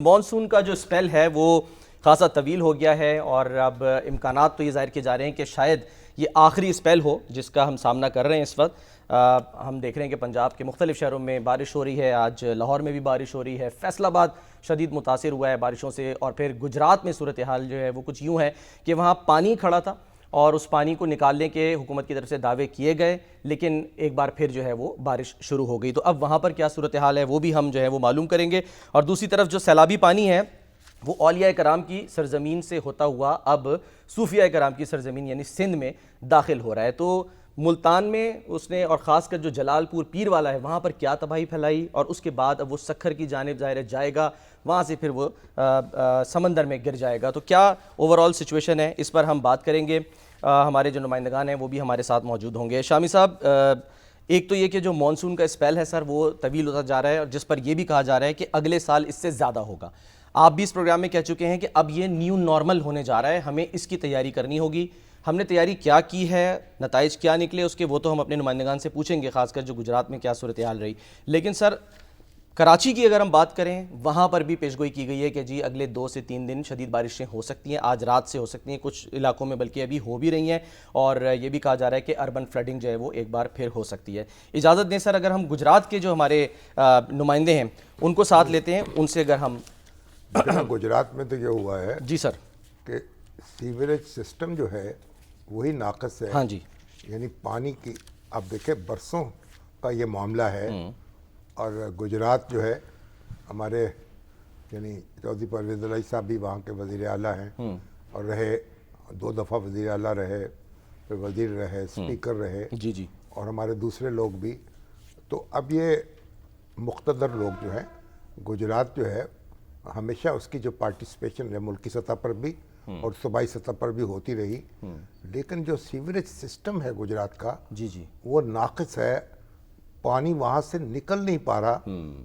Monsoon کا جو spell ہے وہ خاصا طویل ہو گیا ہے اور اب امکانات تو یہ ظاہر کیے جا رہے ہیں کہ شاید یہ آخری سپیل ہو جس کا ہم سامنا کر رہے ہیں اس وقت۔ ہم دیکھ رہے ہیں کہ پنجاب کے مختلف شہروں میں بارش ہو رہی ہے، آج لاہور میں بھی بارش ہو رہی ہے، فیصل آباد شدید متاثر ہوا ہے بارشوں سے، اور پھر گجرات میں صورتحال جو ہے وہ کچھ یوں ہے کہ وہاں پانی کھڑا تھا اور اس پانی کو نکالنے کے حکومت کی طرف سے دعوے کیے گئے، لیکن ایک بار پھر جو ہے وہ بارش شروع ہو گئی۔ تو اب وہاں پر کیا صورتحال ہے وہ بھی ہم جو ہے وہ معلوم کریں گے، اور دوسری طرف جو سیلابی پانی ہے وہ اولیاء کرام کی سرزمین سے ہوتا ہوا اب صوفیاء کرام کی سرزمین یعنی سندھ میں داخل ہو رہا ہے۔ تو ملتان میں اس نے، اور خاص کر جو جلال پور پیر والا ہے، وہاں پر کیا تباہی پھیلائی، اور اس کے بعد اب وہ سکھر کی جانب ظاہر جائے گا، وہاں سے پھر وہ سمندر میں گر جائے گا۔ تو کیا اوورآل سچویشن ہے، اس پر ہم بات کریں گے۔ ہمارے جو نمائندگان ہیں وہ بھی ہمارے ساتھ موجود ہوں گے۔ شامی صاحب، ایک تو یہ کہ جو مانسون کا اسپیل ہے سر وہ طویل ہوتا جا رہا ہے، اور جس پر یہ بھی کہا جا رہا ہے کہ اگلے سال اس سے زیادہ ہوگا۔ آپ بھی اس پروگرام میں کہہ چکے ہیں کہ اب یہ نیو نارمل ہونے جا رہا ہے، ہمیں اس کی تیاری کرنی ہوگی۔ ہم نے تیاری کیا کی ہے، نتائج کیا نکلے اس کے، وہ تو ہم اپنے نمائندگان سے پوچھیں گے، خاص کر جو گجرات میں کیا صورتحال رہی۔ لیکن سر، کراچی کی اگر ہم بات کریں، وہاں پر بھی پیشگوئی کی گئی ہے کہ جی اگلے 2 سے 3 دن شدید بارشیں ہو سکتی ہیں، آج رات سے ہو سکتی ہیں، کچھ علاقوں میں بلکہ ابھی ہو بھی رہی ہیں، اور یہ بھی کہا جا رہا ہے کہ اربن فلڈنگ جو ہے وہ ایک بار پھر ہو سکتی ہے۔ اجازت دیں سر، اگر ہم گجرات کے جو ہمارے نمائندے ہیں ان کو ساتھ لیتے ہیں، ان سے اگر ہم گجرات میں تو یہ ہوا ہے جی سر کہ سیوریج سسٹم جو ہے وہی ناقص ہے۔ ہاں جی، یعنی پانی کی آپ دیکھیں برسوں کا یہ معاملہ ہے، اور گجرات جو ہے ہمارے یعنی چودھری پرویز الہی صاحب بھی وہاں کے وزیر اعلیٰ ہیں، اور رہے 2 دفعہ وزیر اعلیٰ رہے، پھر وزیر رہے، اسپیکر رہے، جی جی، اور ہمارے دوسرے لوگ بھی۔ تو اب یہ مقتدر لوگ جو ہیں، گجرات جو ہے ہمیشہ اس کی جو پارٹیسپیشن ہے ملکی سطح پر بھی اور صوبائی سطح پر بھی ہوتی رہی، لیکن جو سیوریج سسٹم ہے گجرات کا جی جی، وہ ناقص ہے، پانی وہاں سے نکل نہیں پا رہا،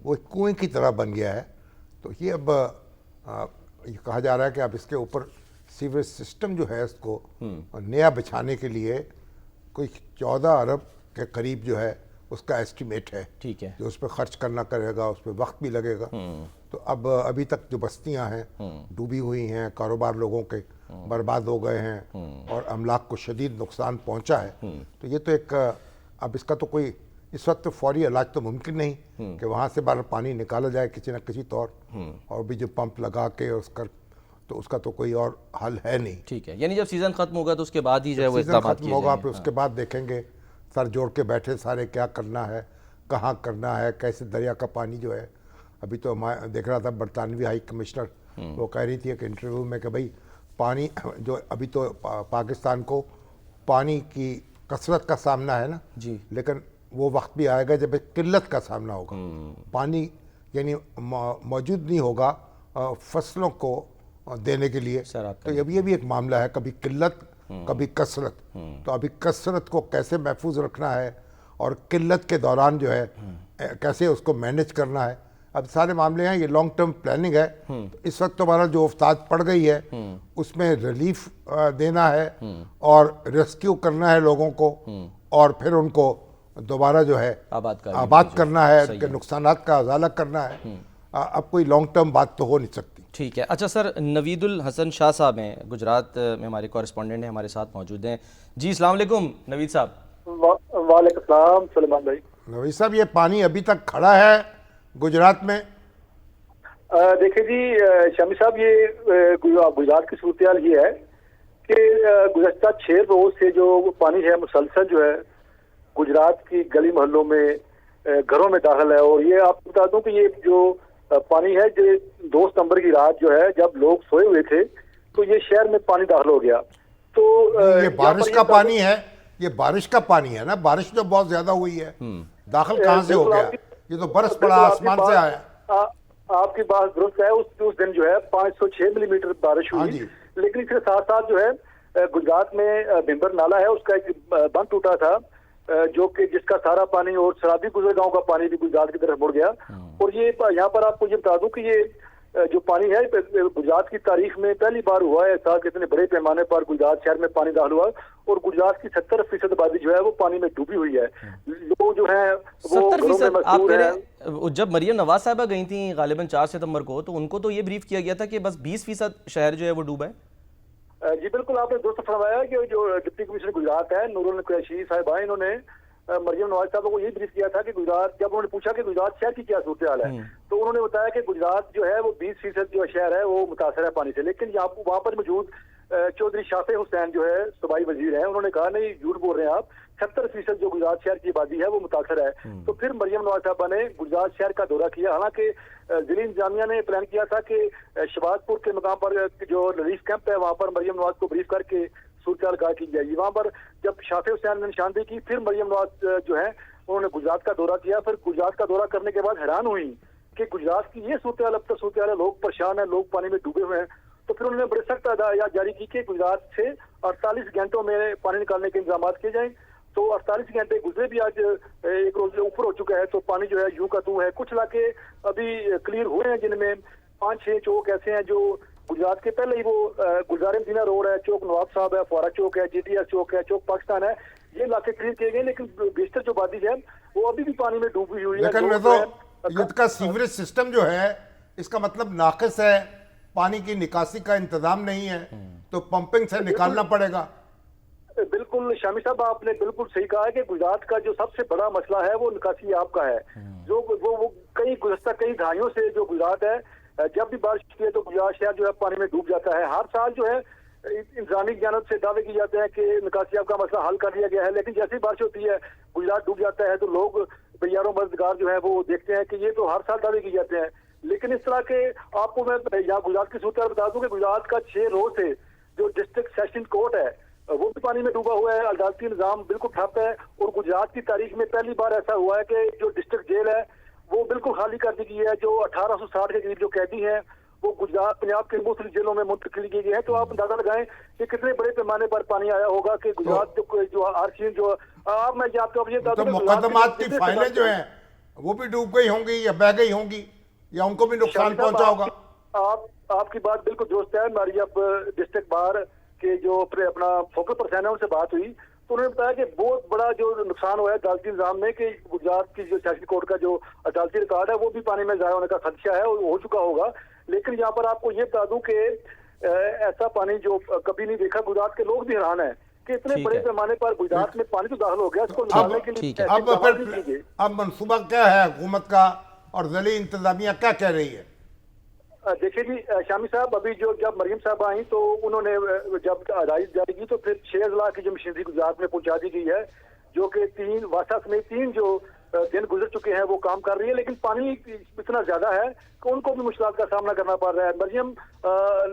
وہ ایک کنویں کی طرح بن گیا ہے۔ تو یہ اب یہ کہا جا رہا ہے کہ اب اس کے اوپر سیوریج سسٹم جو ہے اس کو نیا بچھانے کے لیے کوئی 14 ارب کے قریب جو ہے اس کا ایسٹیمیٹ ہے، ٹھیک ہے، جو اس پہ خرچ کرنا کرے گا، اس پہ وقت بھی لگے گا۔ تو اب ابھی تک جو بستیاں ہیں ڈوبی ہوئی ہیں، کاروبار لوگوں کے برباد ہو گئے ہیں، اور املاک کو شدید نقصان پہنچا ہے۔ تو یہ تو ایک اب اس کا تو کوئی اس وقت فوری علاج تو ممکن نہیں کہ وہاں سے باہر پانی نکالا جائے کسی نہ کسی طور، اور بھی جو پمپ لگا کے اس کا تو کوئی اور حل ہے نہیں۔ ٹھیک ہے، یعنی جب سیزن ختم ہوگا تو اس کے بعد ہی جو ہے وہ سیزن اقدامات ختم کیے ہوگا، جائیں پھر گے۔ اس کے بعد دیکھیں گے، سر جوڑ کے بیٹھے سارے کیا کرنا ہے، کہاں کرنا ہے، کیسے دریا کا پانی جو ہے۔ ابھی تو دیکھ رہا تھا برطانوی ہائی کمشنر وہ کہہ رہی تھی کہ انٹرویو میں کہ بھئی پانی جو ابھی تو پاکستان کو پانی کی کثرت کا سامنا ہے نا، جی، لیکن وہ وقت بھی آئے گا جب ایک قلت کا سامنا ہوگا، پانی یعنی موجود نہیں ہوگا فصلوں کو دینے کے لیے۔ سر آپ تو یہ بھی ایک معاملہ ہے، کبھی قلت کبھی کثرت۔ تو ابھی کثرت کو کیسے محفوظ رکھنا ہے اور قلت کے دوران جو ہے کیسے اس کو مینیج کرنا ہے، اب سارے معاملے ہیں، یہ لانگ ٹرم پلاننگ ہے۔ اس وقت ہمارا جو افتاد پڑ گئی ہے اس میں ریلیف دینا ہے اور ریسکیو کرنا ہے لوگوں کو، اور پھر ان کو دوبارہ جو ہے آباد کرنا ہے، ان کے نقصانات کا ازالہ کرنا ہے۔ اب کوئی لانگ ٹرم بات تو ہو نہیں سکتی۔ ٹھیک ہے، اچھا سر، نوید الحسن شاہ صاحب ہیں، گجرات میں ہمارے کورسپونڈنٹ ہیں، ہمارے ساتھ موجود ہیں۔ جی السلام علیکم نوید صاحب۔ وعلیکم السلام سلمان بھائی۔ نوید صاحب، یہ پانی ابھی تک کھڑا ہے گجرات میں؟ دیکھیں جی شامی صاحب، یہ گجرات کی صورتحال یہ ہے کہ گزشتہ 6 روز سے جو پانی ہے مسلسل جو ہے گجرات کی گلی محلوں میں گھروں میں داخل ہے، اور یہ آپ کو بتا دوں کہ یہ جو پانی ہے جو 2 ستمبر کی رات جو ہے جب لوگ سوئے ہوئے تھے تو یہ شہر میں پانی داخل ہو گیا۔ تو یہ بارش کا پانی ہے، یہ بارش کا پانی ہے نا، بارش جو بہت زیادہ ہوئی ہے، داخل کہاں سے ہو گیا؟ یہ تو برس پڑا آسمان سے آیا۔ آپ کی بات درست ہے، اس دن جو ہے 506 ملی میٹر بارش ہوئی، لیکن اس کے ساتھ ساتھ جو ہے گجرات میں بھمبر نالا ہے، اس کا ایک بند ٹوٹا تھا جو کہ جس کا سارا پانی اور سرابی گزر گاؤں کا پانی بھی گجرات کی طرف مڑ گیا۔ اور یہ یہاں پر آپ کو یہ بتا دوں کہ یہ جو پانی ہے گجرات کی تاریخ میں پہلی بار ہوا ہے ایسا کہ اتنے بڑے پیمانے پر گجرات شہر میں پانی داخل ہوا اور گجرات کی 70% آبادی جو ہے وہ پانی میں ڈوبی ہوئی ہے. لوگ جو ہیں وہ گھروں میں 70%. آپ مزدور کہہ ہیں. رہے ہیں جب مریم نواز صاحبہ گئی تھیں غالباً 4 ستمبر کو تو ان کو تو یہ بریف کیا گیا تھا کہ بس 20% شہر جو ہے وہ ڈوبا ہے. جی بالکل آپ نے درست فرمایا کہ جو ڈپٹی کمشنر گجرات ہے نور القریشی صاحبہ انہوں نے مریم نواز صاحبہ کو یہ بریف کیا تھا کہ گجرات جب انہوں نے پوچھا کہ گجرات شہر کی کیا صورتحال ہے تو انہوں نے بتایا کہ گجرات جو ہے وہ 20% جو شہر ہے وہ متاثر ہے پانی سے. لیکن وہاں پر موجود چودھری شافع حسین جو ہے صوبائی وزیر ہیں انہوں نے کہا نہیں جھوٹ بول رہے ہیں آپ 70% جو گجرات شہر کی آبادی ہے وہ متاثر ہے. تو پھر مریم نواز صاحبہ نے گجرات شہر کا دورہ کیا. حالانکہ ضلع انتظامیہ نے پلان کیا تھا کہ شہباز پور کے مقام پر جو ریلیف کیمپ ہے وہاں پر مریم نواز کو بریف کر کے صورتحال آگاہ کی جائے گی. وہاں پر جب شافع حسین نے نشاندہی کی پھر مریم نواز جو ہے انہوں نے گجرات کا دورہ کیا. پھر گجرات کا دورہ کرنے کے بعد حیران ہوئی کہ گجرات کی یہ صورتحال اب تک صورتحال ہے, لوگ پریشان ہیں, لوگ پانی میں ڈوبے ہوئے ہیں. تو پھر انہوں نے بڑے سخت ہدایات جاری کی کہ گجرات سے 48 گھنٹوں میں پانی نکالنے کے انتظامات کیے جائیں. تو 48 گھنٹے گزرے بھی آج ایک روز اوپر ہو چکا ہے تو پانی جو ہے یوں کا توں ہے. کچھ علاقے ابھی کلیئر ہوئے ہیں جن میں 5-6 چوک ایسے ہیں جو گجرات کے پہلے ہی وہ گلزار مدینہ روڈ ہے, چوک نواب صاحب ہے, فوارہ چوک ہے, GTS چوک ہے, چوک پاکستان ہے, یہ علاقے کلیئر کیے گئے. لیکن بیشتر جو آبادی ہے وہ ابھی بھی پانی میں ڈوبی ہوئی ہے. لیکن یہ کا سیوریج سسٹم جو ہے اس کا مطلب ناقص ہے, پانی کی نکاسی کا انتظام نہیں ہے تو پمپنگ سے نکالنا پڑے گا. بالکل شامی صاحب آپ نے بالکل صحیح کہا ہے کہ گجرات کا جو سب سے بڑا مسئلہ ہے وہ نکاسی آب کا ہے. جو وہ گزشتہ کئی دہائیوں سے جو گجرات ہے جب بھی بارش ہوتی ہے تو گجرات شہر جو ہے پانی میں ڈوب جاتا ہے. ہر سال جو ہے انتظامی جانب سے دعوے کیے جاتے ہیں کہ نکاسی آب کا مسئلہ حل کر لیا گیا ہے, لیکن جیسے ہی بارش ہوتی ہے گجرات ڈوب جاتا ہے تو لوگ بیاروں مددگار جو ہے وہ دیکھتے ہیں کہ یہ تو ہر سال دعوے کیے جاتے ہیں. لیکن اس طرح کے آپ کو میں یہاں گجرات کی صورتحال بتا دوں کہ گجرات کا 6 روز سے جو ڈسٹرکٹ سیشن کورٹ ہے وہ بھی پانی میں ڈوبا ہوا ہے. عدالتی نظام بالکل ٹھپ ہے اور گجرات کی تاریخ میں پہلی بار ایسا ہوا ہے کہ جو ڈسٹرکٹ جیل ہے وہ بالکل خالی کر دی گئی ہے. جو 1860 کے قریب جو قیدی ہیں وہ گجرات پنجاب کے مختلف جیلوں میں منتقل کیے گئے ہیں. تو آپ اندازہ لگائیں کہ کتنے بڑے پیمانے پر پانی آیا ہوگا کہ گجرات جو آرچین جو آپ میں آپ کو یہ بتا دوں مقدمات کی فائلیں جو ہیں وہ بھی ڈوب گئی ہوں گی یا بہہ گئی ہوں گی یا ان کو بھی نقصان پہنچا ہوگا. آپ کی بات بالکل درست ہے. ہماری اب ڈسٹرکٹ بار کے جو اپنا فوکل پرسن ہے ان سے بات ہوئی تو انہوں نے بتایا کہ بہت بڑا جو نقصان ہوا ہے عدالتی نظام میں کہ گجرات کی جو سیشن کورٹ کا جو عدالتی ریکارڈ ہے وہ بھی پانی میں ضائع ہونے کا خدشہ ہے اور ہو چکا ہوگا. لیکن یہاں پر آپ کو یہ بتا دوں کہ ایسا پانی جو کبھی نہیں دیکھا. گجرات کے لوگ بھی حیران ہیں کہ اتنے بڑے پیمانے پر گجرات میں پانی تو داخل ہو گیا, اس کو نکالنے کے لیے اب منصوبہ کیا ہے حکومت کا اور ضلعی انتظامیہ کیا کہہ رہی ہے؟ دیکھیں جی شامی صاحب ابھی جب مریم صاحب آئیں تو انہوں نے جب ہدایت جاری کی تو پھر 6 اضلاع کی جو مشینری گجرات میں پہنچا دی گئی ہے جو کہ 3 واسطہ سمیت 3 جو دن گزر چکے ہیں وہ کام کر رہی ہے. لیکن پانی اتنا زیادہ ہے کہ ان کو بھی مشکلات کا سامنا کرنا پڑ رہا ہے. مریم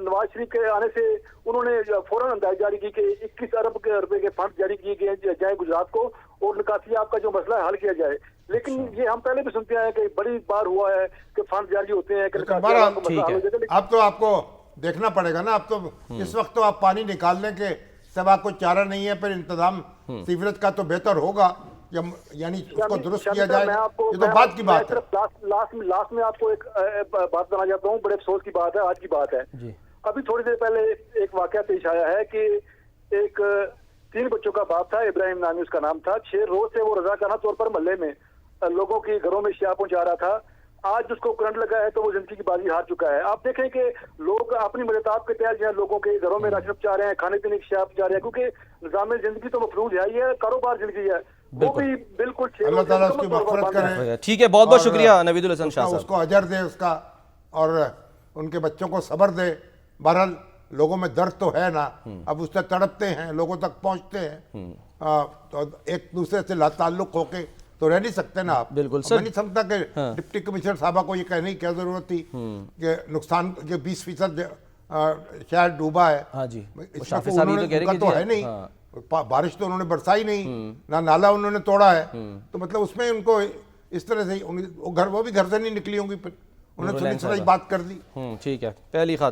نواز شریف کے آنے سے انہوں نے فوراً ہدایت جاری کی کہ 21 ارب روپے کے فنڈ جاری کیے گئے جائیں گجرات کو اور نکاسی آب کا جو مسئلہ ہے حل کیا جائے. لیکن یہ ہم پہلے بھی سنتے ہیں کہ بڑی بار ہوا ہے کہ فنڈ جاری ہوتے ہیں کہ اب تو آپ کو دیکھنا پڑے گا نا. اب تو اس وقت تو آپ پانی نکالنے کے سوا کوئی چارہ نہیں ہے. پھر انتظام سیوریج کا تو بہتر ہوگا یعنی اس کو درست کیا جائے. یہ تو بات کی بات ہے. لاسٹ میں آپ کو ایک بات بتانا چاہتا ہوں, بڑے افسوس کی بات ہے, آج کی بات ہے. ابھی تھوڑی دیر پہلے ایک واقعہ پیش آیا ہے کہ ایک 3 بچوں کا باپ تھا, ابراہیم نامی اس کا نام تھا. 6 روز سے وہ رضاکارانہ طور پر محلے میں لوگوں کے گھروں میں اشیاء پہنچا رہا تھا. آج جس کو کرنٹ لگا ہے تو وہ زندگی کی بازی ہار چکا ہے. آپ دیکھیں کہ لوگ اپنی مدتاب کے تحت جو ہے لوگوں کے گھروں میں راشن پہنچا رہے ہیں, کھانے پینے کی اشیاء پہنچا رہے ہیں, کیونکہ نظام زندگی تو مفروض ہے, یہ کاروبار زندگی ہے, وہ بھی بالکل اللہ تعالیٰ اس کی مغفرت کرے. ٹھیک ہے, بہت بہت شکریہ نوید الحسن شاہ صاحب. اس کو اجر دے اس کا اور ان کے بچوں کو صبر دے. بہرحال لوگوں میں درد تو ہے نا, اب اس سے تڑپتے ہیں, لوگوں تک پہنچتے ہیں, تو ایک دوسرے سے لا تعلق ہو کے تو رہ نہیں سکتے نا آپ. بالکل میں نہیں سمجھتا کہ ڈپٹی کمشنر صاحبہ کو یہ کہنے کی کیا ضرورت تھی کہ نقصان جو 20% شہر ڈوبا ہے. ہاں جی, تو ہے نہیں, بارش تو انہوں نے برسائی نہیں, نہ نالا انہوں نے توڑا ہے, تو مطلب اس میں ان کو اس طرح سے وہ بھی گھر سے نہیں نکلی ہوں گی, پھر انہوں نے سنی بات کر دی. ٹھیک ہے, پہلی خاتون